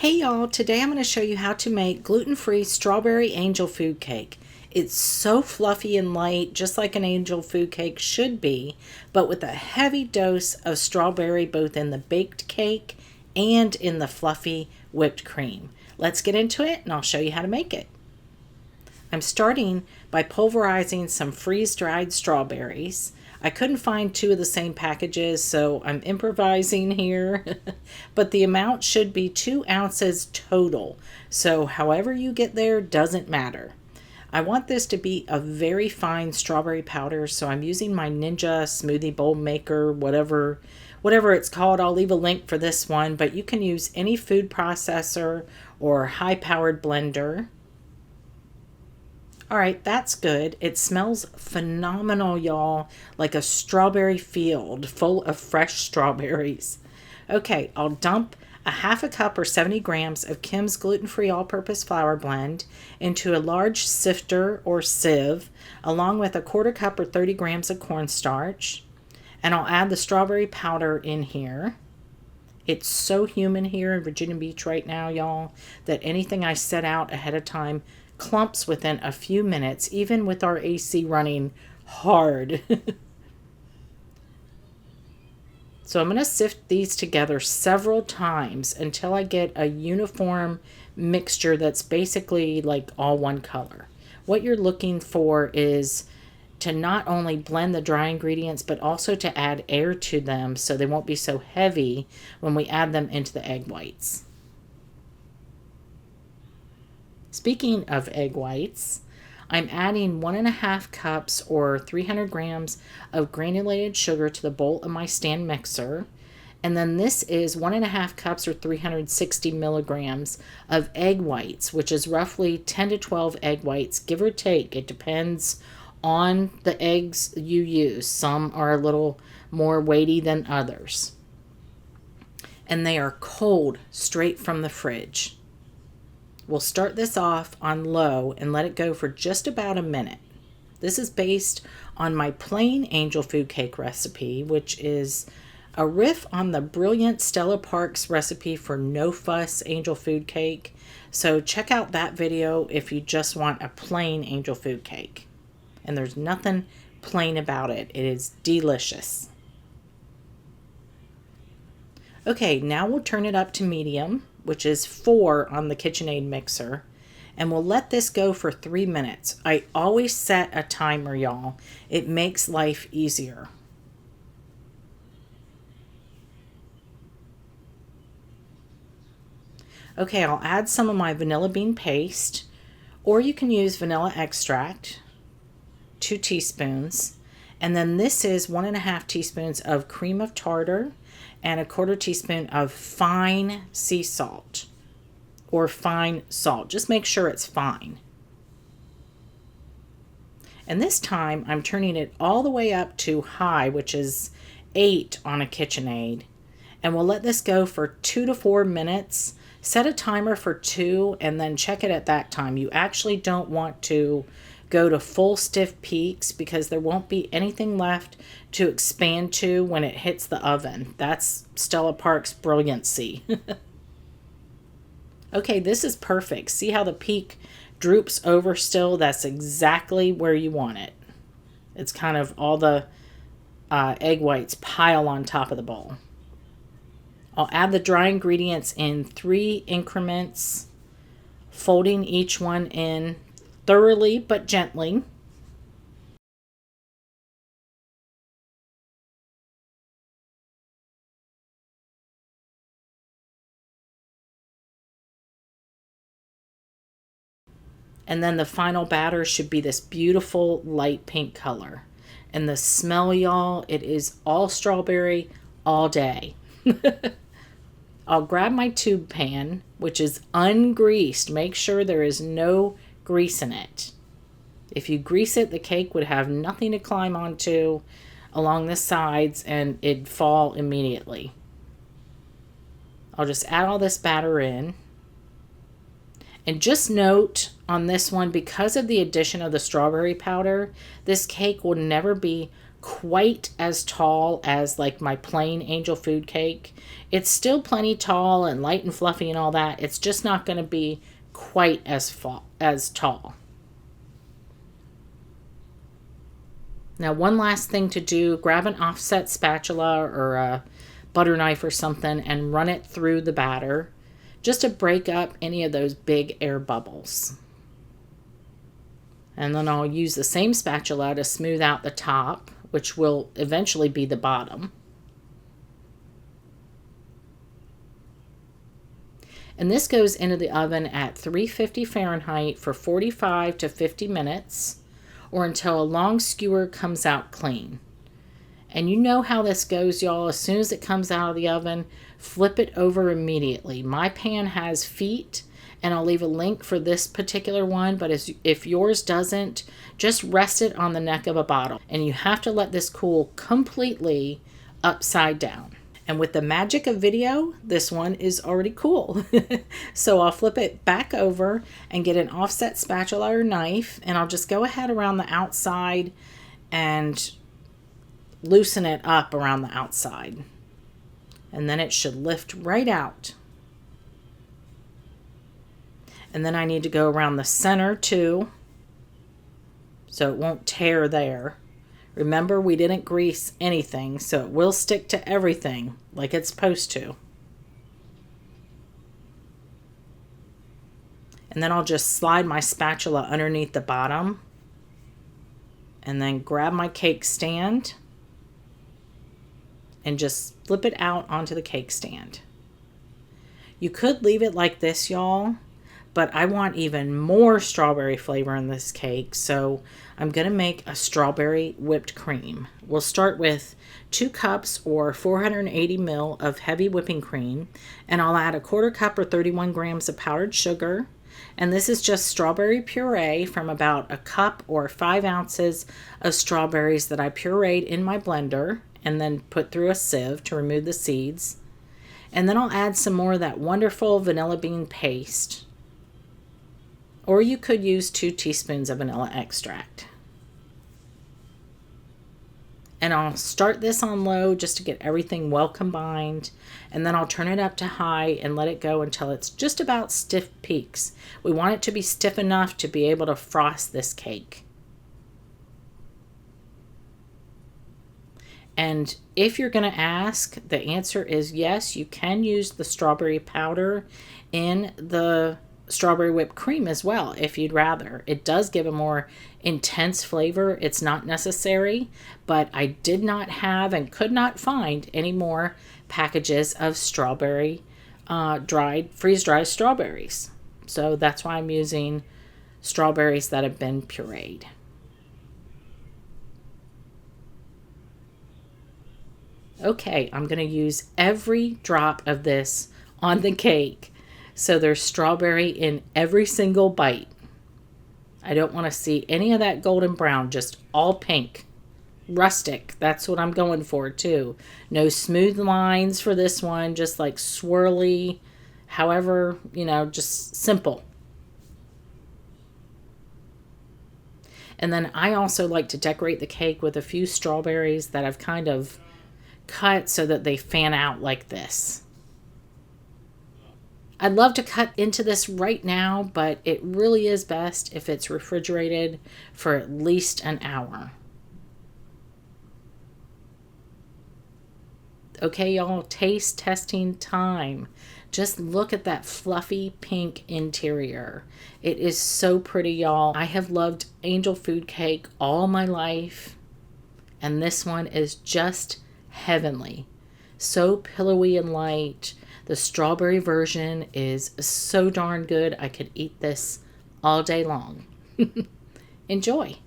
Hey y'all, today I'm going to show you how to make gluten-free strawberry angel food cake. It's so fluffy and light, just like an angel food cake should be, but with a heavy dose of strawberry both in the baked cake and in the fluffy whipped cream. Let's get into it and I'll show you how to make it. I'm starting by pulverizing some freeze-dried strawberries. I couldn't find two of the same packages, so I'm improvising here. But the amount should be 2 ounces total, so however you get there doesn't matter. I want this to be a very fine strawberry powder, so I'm using my Ninja smoothie bowl maker, whatever it's called. I'll leave a link for this one, but you can use any food processor or high-powered blender. All right, that's good. It smells phenomenal, y'all, like a strawberry field full of fresh strawberries. Okay, I'll dump a half a cup or 70 grams of Kim's gluten-free all-purpose flour blend into a large sifter or sieve, along with a quarter cup or 30 grams of cornstarch. And I'll add the strawberry powder in here. It's so humid here in Virginia Beach right now, y'all, that anything I set out ahead of time clumps within a few minutes, even with our AC running hard. So I'm going to sift these together several times until I get a uniform mixture that's basically like all one color. What you're looking for is to not only blend the dry ingredients, but also to add air to them so they won't be so heavy when we add them into the egg whites. Speaking of egg whites, I'm adding 1.5 cups or 300 grams of granulated sugar to the bowl of my stand mixer. And then this is 1.5 cups or 360 milligrams of egg whites, which is roughly 10 to 12 egg whites, give or take. It depends on the eggs you use. Some are a little more weighty than others. And they are cold, straight from the fridge. We'll start this off on low and let it go for just about a minute. This is based on my plain angel food cake recipe, which is a riff on the brilliant Stella Parks recipe for no fuss angel food cake. So check out that video if you just want a plain angel food cake. And there's nothing plain about it. It is delicious. Okay, now we'll turn it up to medium, which is 4 on the KitchenAid mixer, and we'll let this go for 3 minutes. I always set a timer, y'all. It makes life easier. Okay, I'll add some of my vanilla bean paste, or you can use vanilla extract, 2 teaspoons, and then this is 1.5 teaspoons of cream of tartar, and a 1/4 teaspoon of fine sea salt or fine salt. Just make sure it's fine. And this time I'm turning it all the way up to high, which is 8 on a KitchenAid. And we'll let this go for 2 to 4 minutes. Set a timer for 2 and then check it at that time. You actually don't want to go to full stiff peaks because there won't be anything left to expand to when it hits the oven. That's Stella Parks' brilliancy. Okay, this is perfect. See how the peak droops over still? That's exactly where you want it. It's kind of all the egg whites pile on top of the bowl. I'll add the dry ingredients in 3 increments, folding each one in thoroughly but gently. And then the final batter should be this beautiful light pink color. And the smell, y'all, it is all strawberry all day. I'll grab my tube pan, which is ungreased. Make sure there is no grease in it. If you grease it, the cake would have nothing to climb onto along the sides and it'd fall immediately. I'll just add all this batter in. And just note on this one, because of the addition of the strawberry powder, this cake will never be quite as tall as like my plain angel food cake. It's still plenty tall and light and fluffy and all that. It's just not going to be quite as tall. Now, one last thing to do, grab an offset spatula or a butter knife or something and run it through the batter just to break up any of those big air bubbles. And then I'll use the same spatula to smooth out the top, which will eventually be the bottom. And this goes into the oven at 350 Fahrenheit for 45 to 50 minutes, or until a long skewer comes out clean. And you know how this goes, y'all. As soon as it comes out of the oven, flip it over immediately. My pan has feet, and I'll leave a link for this particular one, but if yours doesn't, just rest it on the neck of a bottle. And you have to let this cool completely upside down. And with the magic of video, this one is already cool. So I'll flip it back over and get an offset spatula or knife, and I'll just go ahead around the outside and loosen it up around the outside. And then it should lift right out. And then I need to go around the center too, so it won't tear there. Remember, we didn't grease anything, so it will stick to everything like it's supposed to. And then I'll just slide my spatula underneath the bottom and then grab my cake stand and just flip it out onto the cake stand. You could leave it like this, y'all, but I want even more strawberry flavor in this cake, so I'm going to make a strawberry whipped cream. We'll start with 2 cups or 480 ml of heavy whipping cream, and I'll add a 1/4 cup or 31 grams of powdered sugar. And this is just strawberry puree from about a cup or 5 ounces of strawberries that I pureed in my blender and then put through a sieve to remove the seeds. And then I'll add some more of that wonderful vanilla bean paste. Or you could use 2 teaspoons of vanilla extract. And I'll start this on low just to get everything well combined. And then I'll turn it up to high and let it go until it's just about stiff peaks. We want it to be stiff enough to be able to frost this cake. And if you're going to ask, the answer is yes, you can use the strawberry powder in the strawberry whipped cream as well if you'd rather. It does give a more intense flavor. It's not necessary, but I did not have and could not find any more packages of strawberry freeze-dried strawberries. So that's why I'm using strawberries that have been pureed. Okay, I'm going to use every drop of this on the cake, so there's strawberry in every single bite. I don't want to see any of that golden brown, just all pink. Rustic, that's what I'm going for too. No smooth lines for this one, just like swirly, however, just simple. And then I also like to decorate the cake with a few strawberries that I've kind of cut so that they fan out like this. I'd love to cut into this right now, but it really is best if it's refrigerated for at least an hour. Okay, y'all, taste testing time. Just look at that fluffy pink interior. It is so pretty, y'all. I have loved angel food cake all my life, and this one is just heavenly. So pillowy and light. The strawberry version is so darn good. I could eat this all day long. Enjoy.